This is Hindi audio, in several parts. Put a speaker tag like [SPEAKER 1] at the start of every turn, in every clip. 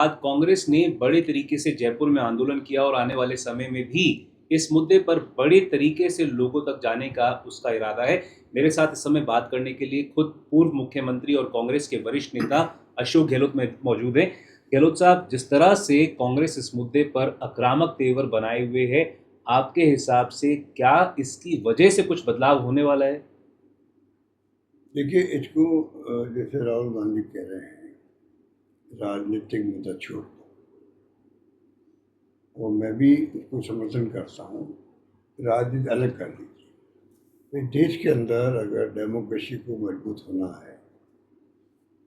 [SPEAKER 1] आज कांग्रेस ने बड़े तरीके से जयपुर में आंदोलन किया और आने वाले समय में भी इस मुद्दे पर बड़े तरीके से लोगों तक जाने का उसका इरादा है। मेरे साथ इस समय बात करने के लिए खुद पूर्व मुख्यमंत्री और कांग्रेस के वरिष्ठ नेता अशोक गहलोत में मौजूद हैं। गहलोत साहब, जिस तरह से कांग्रेस इस मुद्दे पर आक्रामक तेवर बनाए हुए है, आपके हिसाब से क्या इसकी वजह से कुछ बदलाव होने वाला है?
[SPEAKER 2] देखिए, इसको जैसे राहुल गांधी कह रहे हैं, राजनीतिक मुद्दा छोड़ दो, और मैं भी इसको समर्थन करता हूँ। राजनीति अलग कर लीजिए। तो देश के अंदर अगर डेमोक्रेसी को मजबूत होना है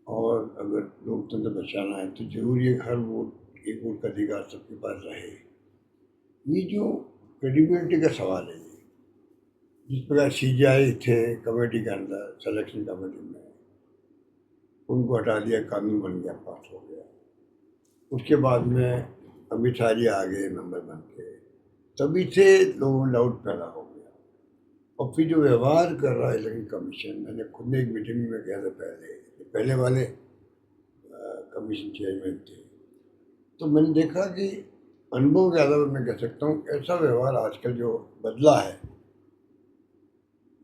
[SPEAKER 2] और अगर लोकतंत्र बचाना है तो जरूरी है हर वोट एक वोट का अधिकार सबके पास रहे। ये जो क्रेडिबिलिटी का सवाल है, जिस प्रकार सीजीआई थे कमेटी के अंदर, सिलेक्शन कमेटी में, उनको हटा दिया, कानून बन गया, पास हो गया। उसके बाद में अमित शाह जी आ गए मेंबर बन के, तभी से लोगों में डाउट पैदा हो गया। और फिर जो व्यवहार कर रहा है इलेक्शन कमीशन, मैंने खुद एक मीटिंग में गया था पहले वाले कमीशन चेयरमैन थे, तो मैंने देखा कि अनुभव के आधार पर मैं कह सकता हूँ ऐसा व्यवहार आजकल जो बदला है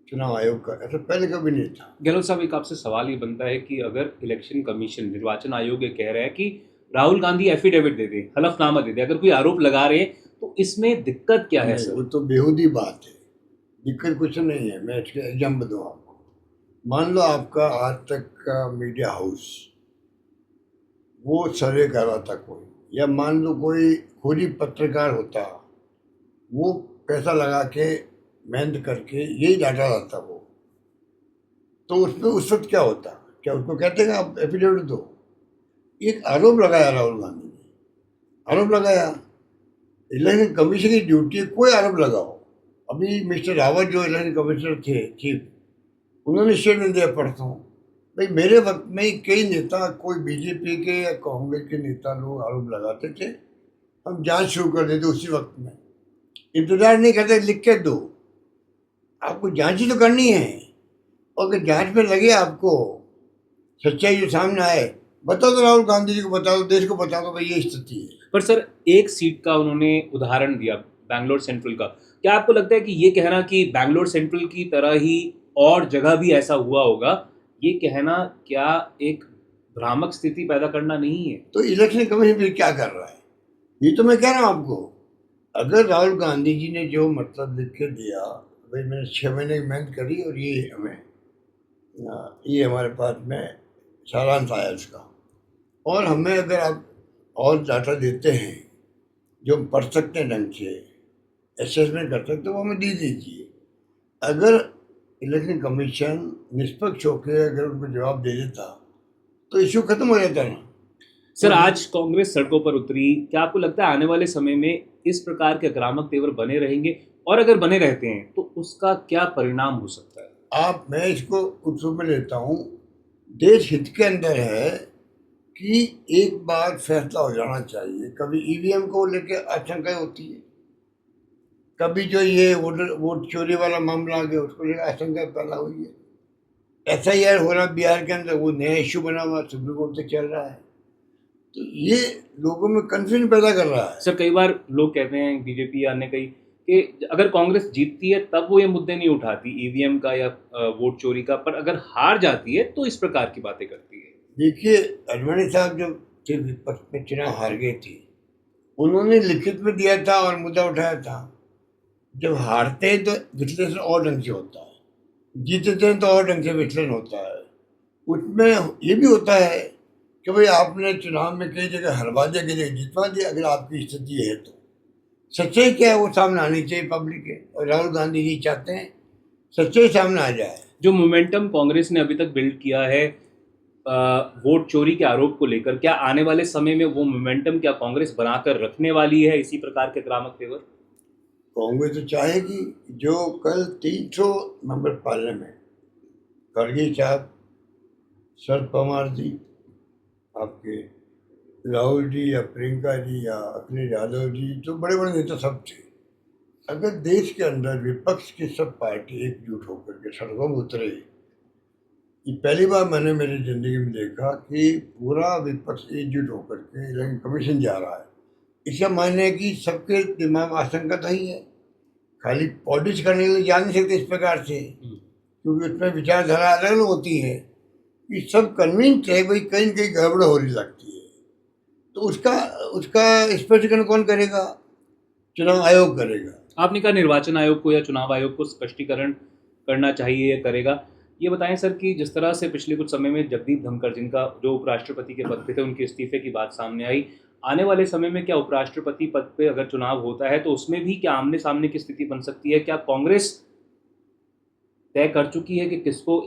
[SPEAKER 2] चुनाव आयोग का, ऐसा पहले कभी नहीं था।
[SPEAKER 1] गहलोत साहब, एक आपसे सवाल ये बनता है कि अगर इलेक्शन कमीशन, निर्वाचन आयोग ये कह रहा है कि राहुल गांधी एफिडेविट दे दे, हलफनामा दे दे, अगर कोई आरोप लगा रहे हैं तो इसमें दिक्कत क्या है
[SPEAKER 2] नहीं,
[SPEAKER 1] सर?
[SPEAKER 2] वो तो बेहूदी बात है, दिक्कत कुछ नहीं है। मैं इसके एग्जाम्पल दूँ आपको। मान लो आपका आज तक का मीडिया हाउस वो सर्वे कर रहा था कोई, या मान लो कोई खुद ही पत्रकार होता, वो पैसा लगा के मेहनत करके यही डाटा लाता वो, तो उसमें उस वक्त क्या होता? क्या उसको कहते हैं आप एफिडेविट दो? एक आरोप लगाया राहुल गांधी ने, आरोप लगाया। इलेक्शन कमीशन की ड्यूटी है कोई आरोप लगाओ। अभी मिस्टर रावत जो इलेक्शन कमिश्नर थे चीफ, उन्होंने स्टेटमेंट दिया परसों, भाई मेरे वक्त में ही कई नेता, कोई बीजेपी के या कांग्रेस के नेता लोग आरोप लगाते थे, हम जांच शुरू कर देते उसी वक्त में, इंतजार नहीं करते, लिख के दो। आपको जांच ही तो करनी है, और अगर जांच में लगे आपको, सच्चाई जो सामने आए, बता दो, राहुल गांधी जी को बता दो, देश को बता दो भाई ये स्थिति है।
[SPEAKER 1] पर सर, एक सीट का उन्होंने उदाहरण दिया, बैंगलोर सेंट्रल का। क्या आपको लगता है कि ये कहना कि बैंगलोर सेंट्रल की तरह ही और जगह भी ऐसा हुआ होगा, ये कहना क्या एक भ्रामक स्थिति पैदा करना नहीं है?
[SPEAKER 2] तो इलेक्शन कमीशन फिर क्या कर रहा है? ये तो मैं कह रहा हूँ आपको, अगर राहुल गांधी जी ने जो मतलब लिख के दिया, भाई मैंने 6 महीने की मेहनत करी और ये हमें ये हमारे पास में सारांश आया इसका, और हमें अगर आप और डाटा देते हैं जो हम पढ़ सकते हैं ढंग से, असेसमेंट कर सकते, वो हमें दे दीजिए। अगर इलेक्शन कमीशन निष्पक्ष होकर अगर उनको जवाब दे देता तो इशू खत्म हो जाता ना।
[SPEAKER 1] सर, आज कांग्रेस सड़कों पर उतरी, क्या आपको लगता है आने वाले समय में इस प्रकार के आक्रामक तेवर बने रहेंगे? और अगर बने रहते हैं तो उसका क्या परिणाम हो सकता है?
[SPEAKER 2] मैं इसको उस रूप में लेता हूँ, देश हित के अंदर है कि एक बार फैसला हो जाना चाहिए। कभी ईवीएम को लेकर आशंकाएं होती है, कभी जो ये वोट चोरी वाला मामला आ गया उसको लेकर आशंका पैदा हुई है। एफआईआर हो रहा बिहार के अंदर, वो नया इश्यू बना हुआ, सुप्रीम कोर्ट तक चल रहा है, तो ये लोगों में कंफ्यूजन पैदा कर रहा है।
[SPEAKER 1] सर, कई बार लोग कहते हैं, बीजेपी या अन्य कई, कि अगर कांग्रेस जीतती है तब वो ये मुद्दे नहीं उठाती ईवीएम का या वोट चोरी का, पर अगर हार जाती है तो इस प्रकार की बातें करती है।
[SPEAKER 2] देखिए, अडवाणी साहब जब थे विपक्ष में, चुनाव हार गए थे, उन्होंने लिखित में दिया था और मुद्दा उठाया था। जब हारते हैं तो विश्लेषण और ढंग से होता है, जीतते हैं तो और ढंग से विश्लेषण होता है। उसमें ये भी होता है कि भाई आपने चुनाव में कई जगह हरवा दिया, कई जगह जितवा दिया, अगर आपकी स्थिति है तो सच्चाई क्या है वो सामने आनी चाहिए पब्लिक के, और राहुल गांधी जी चाहते हैं सच्चाई सामने आ जाए।
[SPEAKER 1] जो मोमेंटम कांग्रेस ने अभी तक बिल्ड किया है वोट चोरी के आरोप को लेकर, क्या आने वाले समय में वो मोमेंटम क्या कांग्रेस बनाकर रखने वाली है इसी प्रकार के आक्रामक तेवर?
[SPEAKER 2] कांग्रेस तो चाहेगी, जो कल 300 मेंबर पार्लियामेंट, खड़गे साहब, शरद पवार जी, आपके राहुल जी या प्रियंका जी या अखिलेश यादव जी, तो बड़े बड़े नेता सब थे। अगर देश के अंदर विपक्ष की सब पार्टी एकजुट होकर के सड़कों में उतरे ये पहली बार मैंने मेरी ज़िंदगी में देखा कि पूरा विपक्ष एकजुट होकर के इलेक्शन कमीशन जा रहा है। इसका मायने है कि सबके दिमाग में आशंका तो ही है, खाली पॉलिटिक्स करने के लिए जा नहीं सकते इस प्रकार से, क्योंकि उसमें विचारधारा अलग अलग होती है कि सब कन्विंस है भाई कहीं न कहीं गड़बड़ हो रही लगती है। तो उसका उसका स्पष्टीकरण कौन करेगा? चुनाव आयोग करेगा।
[SPEAKER 1] आपने कहा निर्वाचन आयोग को या चुनाव आयोग को स्पष्टीकरण करना चाहिए या करेगा। ये बताएं सर कि जिस तरह से पिछले कुछ समय में जगदीप धनखड़, जिनका जो उपराष्ट्रपति के पद पे थे, उनके इस्तीफे की बात सामने आई, आने वाले समय में क्या उपराष्ट्रपति पद पे अगर चुनाव होता है तो उसमें भी क्या आमने सामने की स्थिति बन सकती है? क्या कांग्रेस तय कर चुकी है कि किसको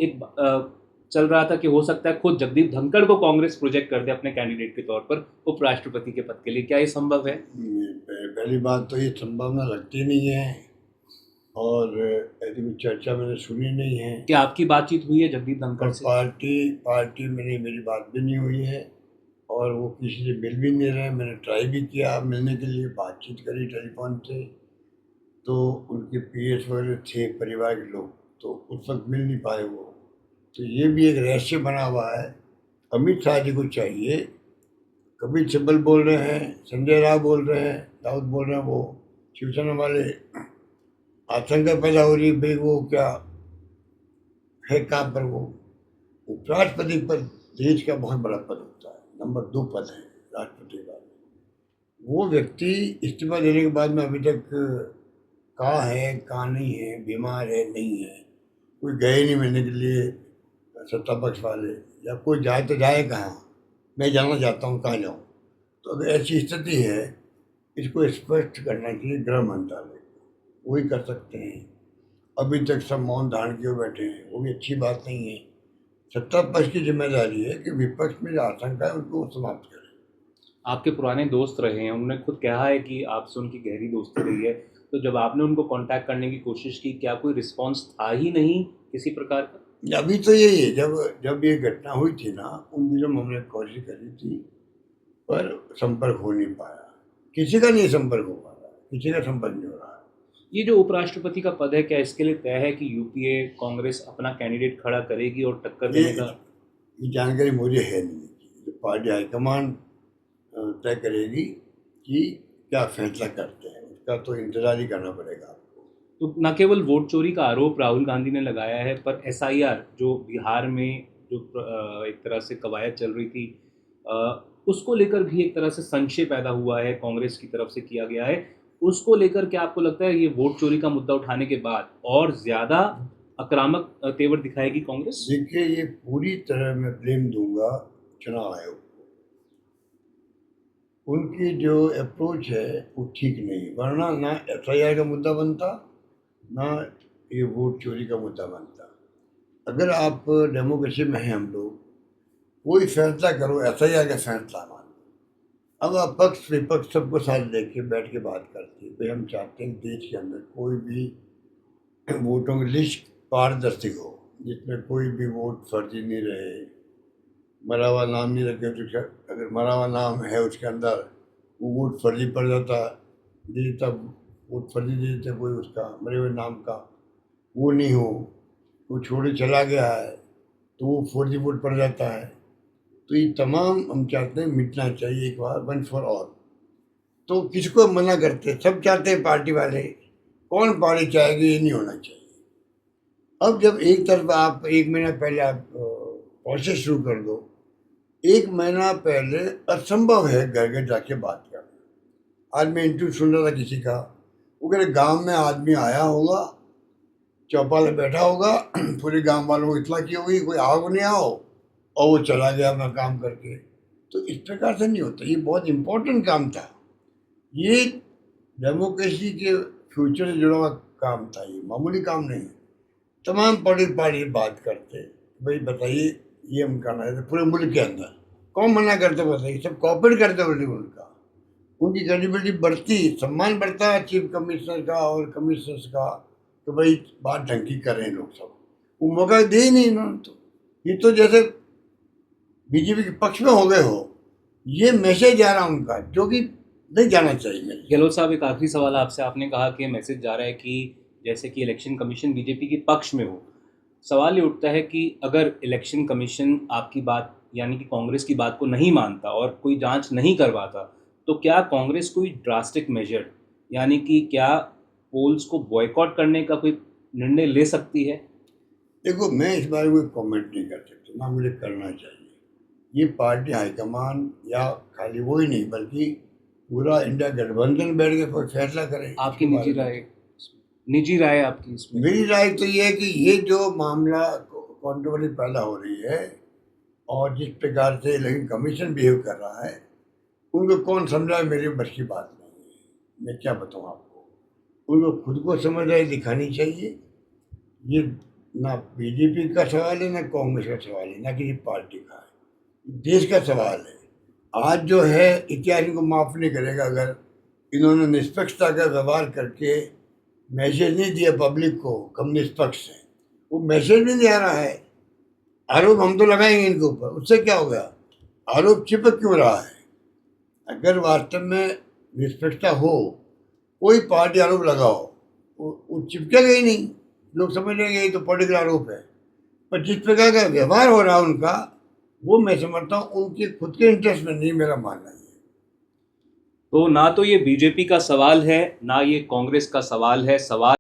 [SPEAKER 1] चल रहा था कि हो सकता है खुद जगदीप धनखड़ को कांग्रेस प्रोजेक्ट कर दे अपने कैंडिडेट के तौर पर उपराष्ट्रपति के पद के लिए? क्या ये संभव है?
[SPEAKER 2] पहली बात तो ये संभावना लगती नहीं है, और ऐसी कोई चर्चा मैंने सुनी नहीं है।
[SPEAKER 1] क्या आपकी बातचीत हुई है जगदीप धनखड़
[SPEAKER 2] और
[SPEAKER 1] से?
[SPEAKER 2] पार्टी में मेरी बात भी नहीं हुई है, और वो किसी से मिल भी नहीं रहे। मैंने ट्राई भी किया मिलने के लिए, बातचीत करी टेलीफोन से, तो उनके पीएस वगैरह थे परिवार के लोग, तो उस वक्त मिल नहीं पाए वो। तो ये भी एक रहस्य बना हुआ है। अमित शाह जी को चाहिए, कपिल सिब्बल बोल रहे हैं, संजय राव बोल रहे हैं, राउत बोल रहे हैं, वो शिवसेना वाले, आशंका पैदा हो रही है भाई वो क्या है कहाँ पर वो। उपराष्ट्रपति पद देश का बहुत बड़ा पद होता है, नंबर 2 पद है राष्ट्रपति का। वो व्यक्ति इस्तीफा देने के बाद में अभी तक कहाँ है कहाँ नहीं है, बीमार है नहीं है, कोई गए नहीं मिलने के लिए सत्ता पक्ष वाले, या कोई जाए तो जाए कहाँ, मैं जाना चाहता हूँ कहाँ जाऊँ। तो अगर ऐसी स्थिति है, इसको स्पष्ट करना चाहिए गृह मंत्रालय, वही कर सकते हैं। अभी तक सब मौन धारण किए बैठे हैं, वो भी अच्छी बात नहीं है। सत्ता पक्ष की जिम्मेदारी है कि विपक्ष में जो आशंका है उनको समाप्त करें।
[SPEAKER 1] आपके पुराने दोस्त रहे हैं, उन्होंने खुद कहा है कि आपसे उनकी गहरी दोस्ती रही है, तो जब आपने उनको कांटेक्ट करने की कोशिश की, क्या कोई रिस्पांस था ही नहीं किसी प्रकार का?
[SPEAKER 2] अभी तो यही है, जब ये घटना हुई थी ना, उन दिनों हमने कोशिश करी थी, पर संपर्क हो नहीं पाया। किसी का नहीं संपर्क हो पा रहा, किसी का संपर्क नहीं हो रहा है।
[SPEAKER 1] ये जो उपराष्ट्रपति का पद है, क्या इसके लिए तय है कि यूपीए कांग्रेस अपना कैंडिडेट खड़ा करेगी और टक्कर देने का?
[SPEAKER 2] ये जानकारी मुझे है नहीं, जो पार्टी हाईकमान तय करेगी कि क्या फैसला करते हैं, उसका तो इंतजार ही करना पड़ेगा आपको।
[SPEAKER 1] तो न केवल वोट चोरी का आरोप राहुल गांधी ने लगाया है, पर एसआईआर जो बिहार में जो एक तरह से कवायद चल रही थी, उसको लेकर भी एक तरह से संशय पैदा हुआ है, कांग्रेस की तरफ से किया गया है। उसको लेकर क्या आपको लगता है ये वोट चोरी का मुद्दा उठाने के बाद और ज़्यादा आक्रामक तेवर दिखाएगी कांग्रेस?
[SPEAKER 2] देखिए, ये पूरी तरह मैं ब्लेम दूंगा चुनाव आयोग को। उनकी जो अप्रोच है वो ठीक नहीं, वरना ना एफआईआर का मुद्दा बनता, ना ये वोट चोरी का मुद्दा बनता। अगर आप डेमोक्रेसी में हैं, हम लोग कोई फैसला करो, एफआईआर का फैसला मान लो। अब आप पक्ष विपक्ष सबको साथ लेके बैठ के बात करते हैं भाई हम चाहते हैं देश के अंदर कोई भी वोटों की लिस्ट पारदर्शी हो, जिसमें कोई भी वोट फर्जी नहीं रहे, मरा हुआ नाम नहीं रखे। तो अगर मरा हुआ नाम है उसके अंदर, वो वोट फर्जी पड़ जाता, दे देता, वोट फर्जी दे देते कोई उसका मरे हुए नाम का, वो नहीं हो, वो छोड़े चला गया है तो वो फर्जी वोट पड़ जाता है। तो ये तमाम हम चाहते हैं मिटना चाहिए एक बार, वन फॉर ऑल। तो किसको मना करते, सब चाहते हैं पार्टी वाले, कौन पार्टी चाहेगी ये नहीं होना चाहिए। अब जब एक तरफ आप 1 महीना पहले आप प्रोसेस शुरू कर दो, 1 महीना पहले असंभव है घर घर जाके बात करना। आज मैं इंटरव्यू सुन रहा था किसी का, वो कह रहे गाँव में आदमी आया होगा, चौपाल में बैठा होगा, पूरे गांव वालों को इतला की होगी कोई आओ नहीं आओ, और वो चला गया अपना काम करके। तो इस प्रकार से नहीं होता, ये बहुत इम्पोर्टेंट काम था, ये डेमोक्रेसी के फ्यूचर से जुड़ा हुआ काम था, ये मामूली काम नहीं। तमाम पॉलिटिकल पार्टी बात करते भाई बताइए ये हम करना है, तो पूरे मुल्क के अंदर कौन मना करते बताइए, सब कॉपरेट करते बोले उनका, उनकी क्रेडिबिलिटी बढ़ती, सम्मान बढ़ता चीफ कमिश्नर का और कमिश्नर्स का, तो भाई बात ढंग की कर रहे हैं लोग, सब वो मौका दे ही नहीं इन्होंने। तो ये तो जैसे बीजेपी के पक्ष में हो गए हो, ये मैसेज जा रहा उनका जो कि नहीं जाना चाहिए मेरे।
[SPEAKER 1] गहलोत साहब, एक आखिरी सवाल आपसे। आपने कहा कि मैसेज जा रहा है कि जैसे कि इलेक्शन कमीशन बीजेपी के पक्ष में हो, सवाल ये उठता है कि अगर इलेक्शन कमीशन आपकी बात यानी कि कांग्रेस की बात को नहीं मानता और कोई जांच नहीं करवाता, तो क्या कांग्रेस कोई ड्रास्टिक मेजर यानी कि क्या पोल्स को बॉयकॉट करने का कोई निर्णय ले सकती है?
[SPEAKER 2] देखो, मैं इस बारे में कोई कमेंट नहीं कर सकता, ना मुझे करना चाहिए। ये पार्टी हाईकमान या खाली वो ही नहीं बल्कि पूरा इंडिया गठबंधन बैठ के कोई फैसला करे।
[SPEAKER 1] आपकी
[SPEAKER 2] इसके
[SPEAKER 1] निजी
[SPEAKER 2] बारे में
[SPEAKER 1] राय, निजी राय आपकी इसमें?
[SPEAKER 2] मेरी राय तो ये है कि ये जो मामला कंट्रोवर्सी पैदा हो रही है और जिस प्रकार से इलेक्शन कमीशन बिहेव कर रहा है, उनको कौन समझाए, मेरी बस की बात नहीं है। मैं क्या बताऊँ आपको, उनको खुद को समझदारी दिखानी चाहिए। ये ना बीजेपी का सवाल है, ना कांग्रेस का सवाल है, ना किसी पार्टी का है, देश का सवाल है। आज जो है इतिहास इनको माफ़ नहीं करेगा अगर इन्होंने निष्पक्षता का व्यवहार करके मैसेज नहीं दिया पब्लिक को कम निष्पक्ष है। वो मैसेज भी नहीं आ रहा है। आरोप हम तो लगाएंगे इनके ऊपर, उससे क्या हो गया? आरोप चिपक क्यों रहा है? अगर वास्तव में निष्पक्षता हो, कोई पार्टी आरोप लगाओ, वो चिपकेगा ही नहीं। लोग समझ लेंगे ये तो पॉलिटिकल आरोप है। पर जिस प्रकार का व्यवहार हो रहा है उनका, वो मैं समझता हूँ उनके खुद के इंटरेस्ट में नहीं, मेरा मानना है।
[SPEAKER 1] तो ना तो ये बीजेपी का सवाल है, ना ये कांग्रेस का सवाल है। सवाल